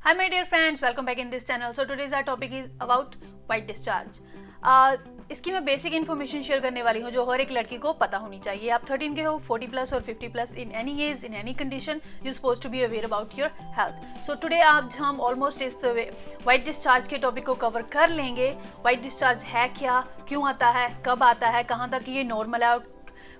Hi my dear friends, welcome back in this channel. So today's our topic is about white discharge. इसकी मैं basic information share करने वाली हूँ जो हर एक लड़की को पता होनी चाहिए. आप 13 के हो, 40 प्लस और 50 plus, in any age, in any condition, you suppose to be aware about your health. So today आज हम ऑलमोस्ट इस वाइट डिस्चार्ज के टॉपिक को कवर कर लेंगे. वाइट डिस्चार्ज है क्या, क्यों आता है, कब आता है, कहाँ तक ये नॉर्मल है,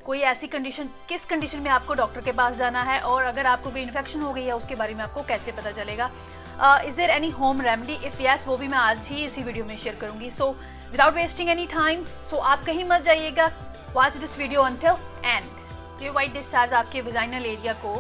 कोई ऐसी कंडीशन, किस कंडीशन में आपको डॉक्टर के पास जाना है, और अगर आपको कोई इन्फेक्शन हो गई है उसके बारे में आपको कैसे पता चलेगा. Is there any home remedy, if yes वो भी मैं आज ही इसी वीडियो में शेयर करूंगी. So without wasting any time, so आप कहीं मत जाइएगा, watch this video until end. ये वाइट डिस्चार्ज आपके वेजाइनल एरिया को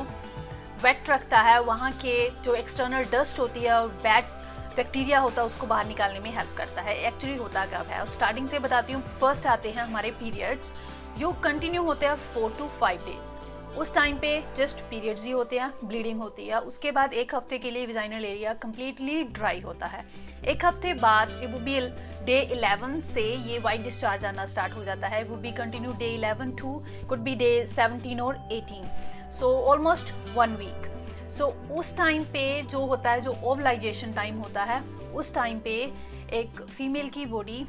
वेट रखता है, वहाँ के जो एक्सटर्नल डस्ट होती है और बैड बैक्टीरिया होता है उसको बाहर निकालने में हेल्प करता है. एक्चुअली होता कब है, और स्टार्टिंग से बताती हूँ. फर्स्ट आते हैं हमारे पीरियड्स, जो कंटिन्यू होते हैं 4 to 5 डेज. उस टाइम पे जस्ट पीरियड्स ही होते हैं, ब्लीडिंग होती है. उसके बाद एक हफ्ते के लिए विजाइनल एरिया कम्प्लीटली ड्राई होता है. एक हफ्ते बाद it will be डे 11 से ये वाइट डिस्चार्ज आना स्टार्ट हो जाता है. वो भी continue day 11 to could be day 17 और 18, सो ऑलमोस्ट 1 वीक. सो उस टाइम पे जो होता है, जो ओवलाइजेशन टाइम होता है, उस टाइम पे एक फीमेल की बॉडी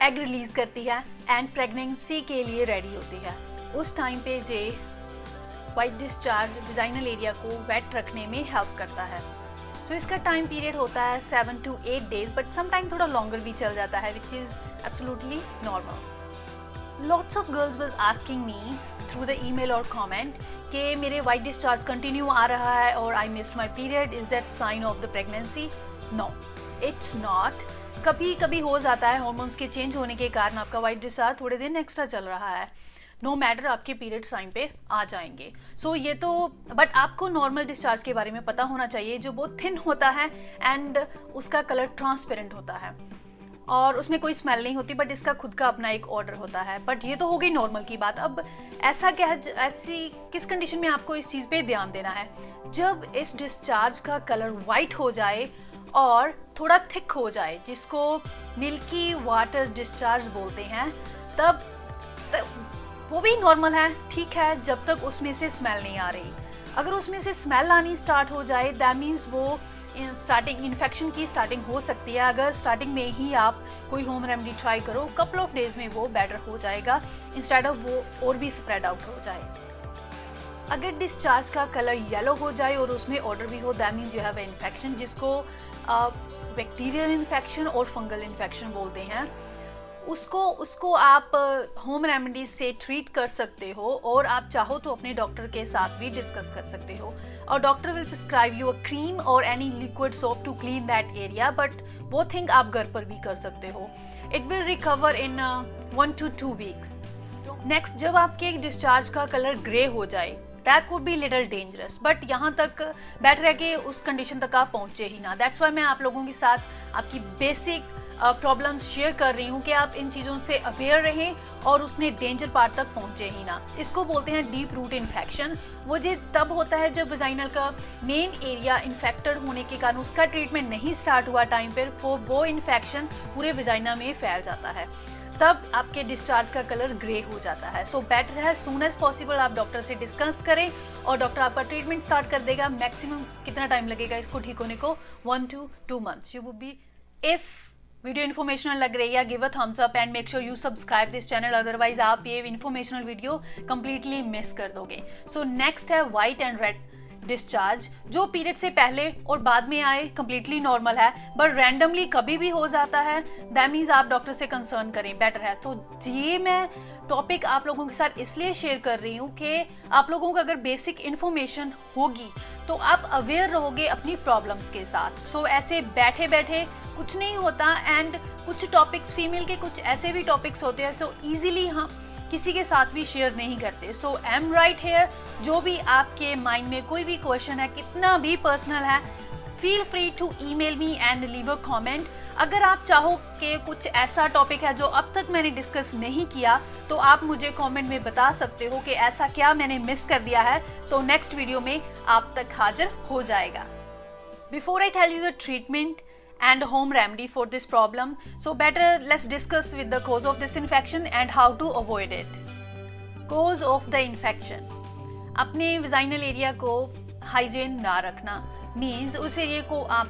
एग रिलीज करती है एंड प्रेगनेंसी के लिए रेडी होती है. उस टाइम पे जे वाइट डिस्चार्ज विजाइनल एरिया को वेट रखने में हेल्प करता है. तो इसका टाइम पीरियड होता है 7 to 8 डेज, बट समटाइम थोड़ा लॉन्गर भी चल जाता है, which is absolutely normal. Lots of girls was asking me through the email और कमेंट कि मेरे वाइट डिस्चार्ज कंटिन्यू आ रहा है और I missed my period, is that sign of the pregnancy? No, it's not. कभी कभी हो जाता है, हार्मोन्स के चेंज होने के कारण आपका वाइट डिस्चार्ज थोड़े दिन एक्स्ट्रा चल रहा है. नो मैटर, आपके पीरियड टाइम पे आ जाएंगे. सो ये तो, बट आपको नॉर्मल डिस्चार्ज के बारे में पता होना चाहिए, जो बहुत थिन होता है एंड उसका कलर ट्रांसपेरेंट होता है और उसमें कोई स्मेल नहीं होती, बट इसका खुद का अपना एक ऑर्डर होता है. बट ये तो हो गई नॉर्मल की बात. अब ऐसा क्या है, ऐसी किस कंडीशन में आपको इस चीज़ पे ध्यान देना है? जब इस डिस्चार्ज का कलर वाइट हो जाए और थोड़ा थिक हो जाए, जिसको मिल्की वाटर डिस्चार्ज बोलते हैं, तब वो भी नॉर्मल है, ठीक है, जब तक उसमें से स्मेल नहीं आ रही. अगर उसमें से स्मेल आनी स्टार्ट हो जाए, दैट मीन्स वो स्टार्टिंग इन्फेक्शन की स्टार्टिंग हो सकती है. अगर स्टार्टिंग में ही आप कोई होम रेमेडी ट्राई करो, कपल ऑफ डेज में वो बेटर हो जाएगा, इंस्टेड ऑफ वो और भी स्प्रेड आउट हो जाए. अगर डिस्चार्ज का कलर येलो हो जाए और उसमें ऑर्डर भी हो, that means you have infection, जिसको बैक्टीरियल इन्फेक्शन और फंगल इन्फेक्शन बोलते हैं. उसको आप होम रेमेडी से ट्रीट कर सकते हो, और आप चाहो तो अपने डॉक्टर के साथ भी डिस्कस कर सकते हो, और doctor will prescribe you a cream और any liquid soap to clean that area. But वो थिंग आप घर पर भी कर सकते हो. It will recover in 1 to 2 weeks. Next, जब आपके डिस्चार्ज का कलर ग्रे हो जाए, that would be little dangerous, but यहाँ तक बेटर है कि उस कंडीशन तक आप पहुँचे ही ना. दैट्स वाई मैं आप लोगों के साथ आपकी बेसिक प्रॉब्लम्स शेयर कर रही हूँ कि आप इन चीज़ों से अवेयर रहें और उसने डेंजर पार्ट तक पहुँचे ही ना. इसको बोलते हैं डीप रूट इन्फेक्शन. वो जो तब होता है जब वेजाइनल का मेन एरिया इन्फेक्टेड होने के कारण उसका ट्रीटमेंट नहीं स्टार्ट हुआ टाइम पर, वो इन्फेक्शन पूरे वेजाइना में फैल जाता है, तब आपके डिस्चार्ज का कलर ग्रे हो जाता है. सो बेटर है सून एज पॉसिबल आप डॉक्टर से डिस्कस करें और डॉक्टर आपका ट्रीटमेंट स्टार्ट कर देगा. मैक्सिमम कितना टाइम लगेगा इसको ठीक होने को? 1 to 2 months. You would be, if video informational लग रही है, give a thumbs up and make sure you subscribe this channel, otherwise आप ये इन्फॉर्मेशनल वीडियो कंप्लीटली मिस कर दोगे. सो नेक्स्ट है वाइट एंड रेड डिस्चार्ज, जो पीरियड से पहले और बाद में आए, कंप्लीटली नॉर्मल है, बट रैंडमली कभी भी हो जाता है. दैट मीन्स आप डॉक्टर से कंसर्न करें, बेटर है. तो ये मैं टॉपिक आप लोगों के साथ इसलिए शेयर कर रही हूँ कि आप लोगों को अगर बेसिक इन्फॉर्मेशन होगी तो आप अवेयर रहोगे अपनी प्रॉब्लम्स के साथ. सो ऐसे बैठे बैठे कुछ नहीं होता, एंड कुछ टॉपिक्स, फीमेल के कुछ ऐसे भी टॉपिक्स होते हैं तो ईजिली हम किसी के साथ भी शेयर नहीं करते. सो आई एम राइट हेयर. जो भी आपके माइंड में कोई भी क्वेश्चन है, कितना भी पर्सनल है, feel free to email me and leave a comment. अगर आप चाहो कि कुछ ऐसा टॉपिक है जो अब तक मैंने डिस्कस नहीं किया, तो आप मुझे कमेंट में बता सकते हो कि ऐसा क्या मैंने मिस कर दिया है, तो नेक्स्ट वीडियो में आप तक हाजिर हो जाएगा. Before I tell you the treatment and home remedy for this problem, so better let's discuss with the cause of this infection and how to avoid it. Cause of the infection, अपने vaginal area को hygiene ना रखना, means उस area को आप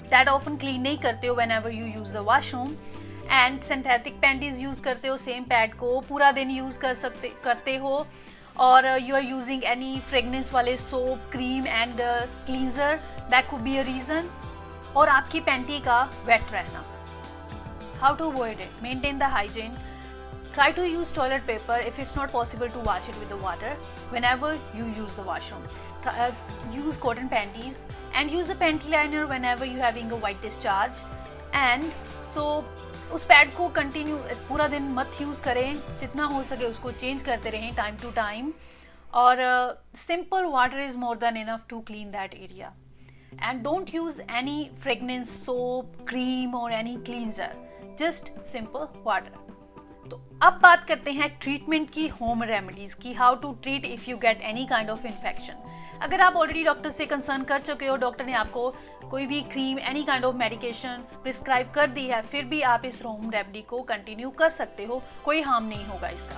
that often clean नहीं करते हो when ever you use the washroom, and synthetic panties use करते हो, सेम पैड को पूरा दिन यूज़ करते हो, और you are using any fragrance वाले soap, cream and cleanser, that could be a reason. और आपकी पैंटी का वेट रहना। How to avoid it? Maintain the hygiene, try to use toilet paper if it's not possible to wash it with the water whenever you use the washroom. Use cotton panties and use the panty liner whenever you having a white discharge. And so उस pad को continue पूरा दिन मत use करें, जितना हो सके उसको चेंज करते रहें टाइम टू टाइम, और simple water is more than enough to clean that area. And don't use any fragrance soap, cream और any cleanser, just simple water. तो अब बात करते हैं ट्रीटमेंट की, होम रेमेडीज की, how to treat if you get any kind of infection. अगर आप ऑलरेडी डॉक्टर से कंसर्न कर चुके हो, डॉक्टर ने आपको कोई भी cream, any kind of medication prescribe कर दी है, फिर भी आप इस होम रेमेडी को कंटिन्यू कर सकते हो, कोई हार्म नहीं होगा इसका।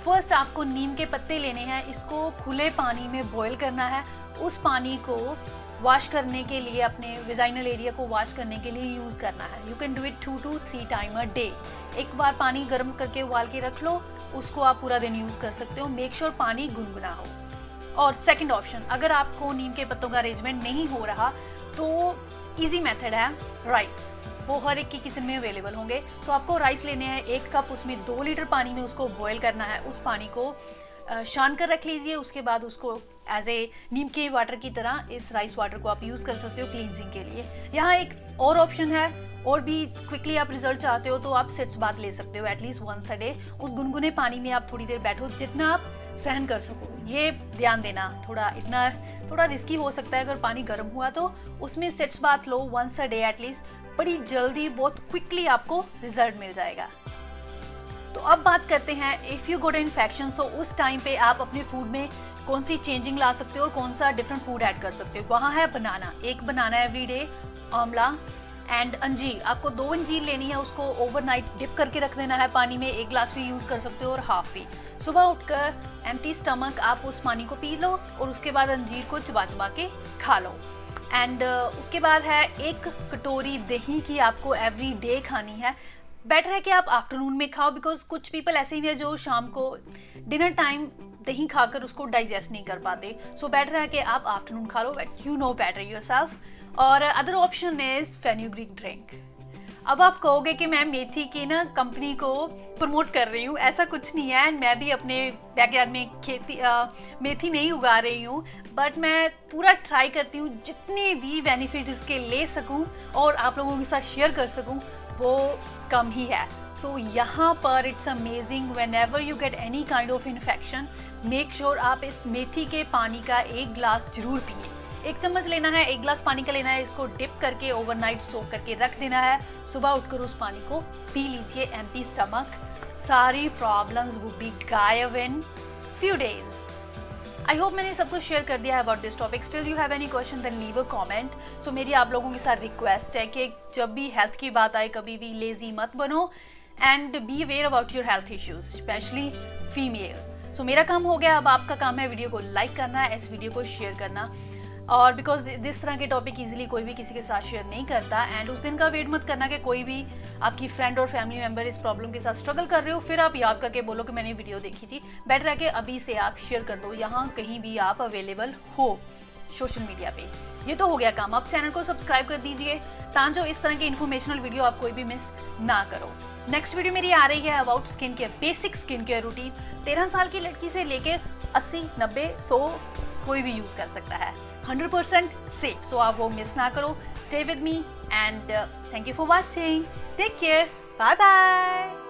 फर्स्ट आपको नीम के पत्ते लेने हैं, इसको खुले पानी में बॉयल करना है। उस पानी को वॉश करने के लिए, अपने वेजाइनल एरिया को वॉश करने के लिए यूज़ करना है। You can do it 2 to 3 time a day. एक बार पानी गर्म करके उबाल के रख लो, उसको आप पूरा दिन यूज़ कर सकते हो। मेक श्योर पानी गुनगुना हो। और सेकंड ऑप्शन, अगर आपको नीम के पत्तों का अरेंजमेंट नहीं हो रहा तो इजी मेथड है राइस। वो हर एक की किचन में अवेलेबल होंगे। सो आपको राइस लेने हैं 1 कप, उसमें 2 लीटर पानी में उसको बॉयल करना है। उस पानी को छान कर रख लीजिए। उसके बाद उसको एज ए नीम के वाटर की तरह इस राइस वाटर को आप यूज़ कर सकते हो क्लींजिंग के लिए। यहाँ एक और ऑप्शन है, और भी क्विकली आप रिजल्ट चाहते हो तो आप सिट्स बाथ ले सकते हो एटलीस्ट वंस अ डे। उस गुनगुने पानी में आप थोड़ी देर बैठो, जितना आप सहन कर सको। ये ध्यान देना, थोड़ा रिस्की हो सकता है अगर पानी गर्म हुआ तो। उसमें सिट्स बाथ लो वंस अ डे एटलीस्ट, बड़ी जल्दी बहुत क्विकली आपको रिजल्ट मिल जाएगा। तो अब बात करते हैं इफ़ यू गोट इन्फेक्शन, सो उस टाइम पे आप अपने फूड में कौन सी चेंजिंग ला सकते हो और कौन सा डिफरेंट फूड ऐड कर सकते हो। वहाँ है बनाना, 1 बनाना एवरी डे, आंवला एंड अंजीर। आपको 2 अंजीर लेनी है, उसको ओवरनाइट डिप करके रख देना है पानी में। 1 ग्लास भी यूज़ कर सकते हो और हाफ भी। सुबह उठकर एम्प्टी स्टमक आप उस पानी को पी लो और उसके बाद अंजीर को चबा चबा के खा लो। एंड उसके बाद है 1 कटोरी दही की आपको एवरी डे खानी है। बेटर है कि आप आफ्टरनून में खाओ, बिकॉज कुछ पीपल ऐसे ही हैं जो शाम को डिनर टाइम दही खाकर उसको डाइजेस्ट नहीं कर पाते। सो बेटर है कि आप आफ्टरनून खा लो, but you know better yourself. और other option is fenugreek drink. अब आप कहोगे कि मैं मेथी की ना कंपनी को प्रमोट कर रही हूँ, ऐसा कुछ नहीं है। एंड मैं भी अपने बैकयार्ड में मेथी नहीं उगा रही हूँ, बट मैं पूरा ट्राई करती हूँ जितने भी बेनिफिट इसके ले सकूँ और आप लोगों के साथ शेयर कर सकूँ, वो कम ही है। सो यहाँ पर it's amazing, when ever you get any kind of infection, make sure आप इस मेथी के पानी का 1 ग्लास जरूर पिए। 1 चम्मच लेना है, 1 ग्लास पानी का लेना है, इसको डिप करके ओवरनाइट सोक करके रख देना है। सुबह उठकर उस पानी को पी लीजिए एम्प्टी स्टमक। सारी प्रॉब्लम्स वुड बी गायब in few days. I hope मैंने सब कुछ शेयर कर दिया है about this topic. Still you have any question then leave a comment. So मेरी आप लोगों के साथ रिक्वेस्ट है कि जब भी हेल्थ की बात आए कभी भी लेजी मत बनो and be aware about your health issues, specially female. So मेरा काम हो गया, अब आपका काम है वीडियो को लाइक करना है, इस वीडियो को शेयर करना। और बिकॉज दिस तरह के टॉपिक इजीली कोई भी किसी के साथ शेयर नहीं करता। एंड उस दिन का वेट मत करना कि कोई भी आपकी फ्रेंड और फैमिली मेम्बर इस प्रॉब्लम के साथ स्ट्रगल कर रहे हो, फिर आप याद करके बोलो कि मैंने वीडियो देखी थी। बेटर है कि अभी से आप शेयर कर दो, यहाँ कहीं भी आप अवेलेबल हो सोशल मीडिया पे। ये तो हो गया काम। आप चैनल को सब्सक्राइब कर दीजिए ताकि इस तरह की इन्फॉर्मेशनल वीडियो आप कोई भी मिस ना करो। नेक्स्ट वीडियो मेरी आ रही है about skin care, basic skin care routine. 13 साल की लड़की से लेकर 80, 90, 100 कोई भी यूज कर सकता है, 100% सेफ। सो आप वो मिस ना करो। Stay with me and thank you for watching. Take care, bye bye.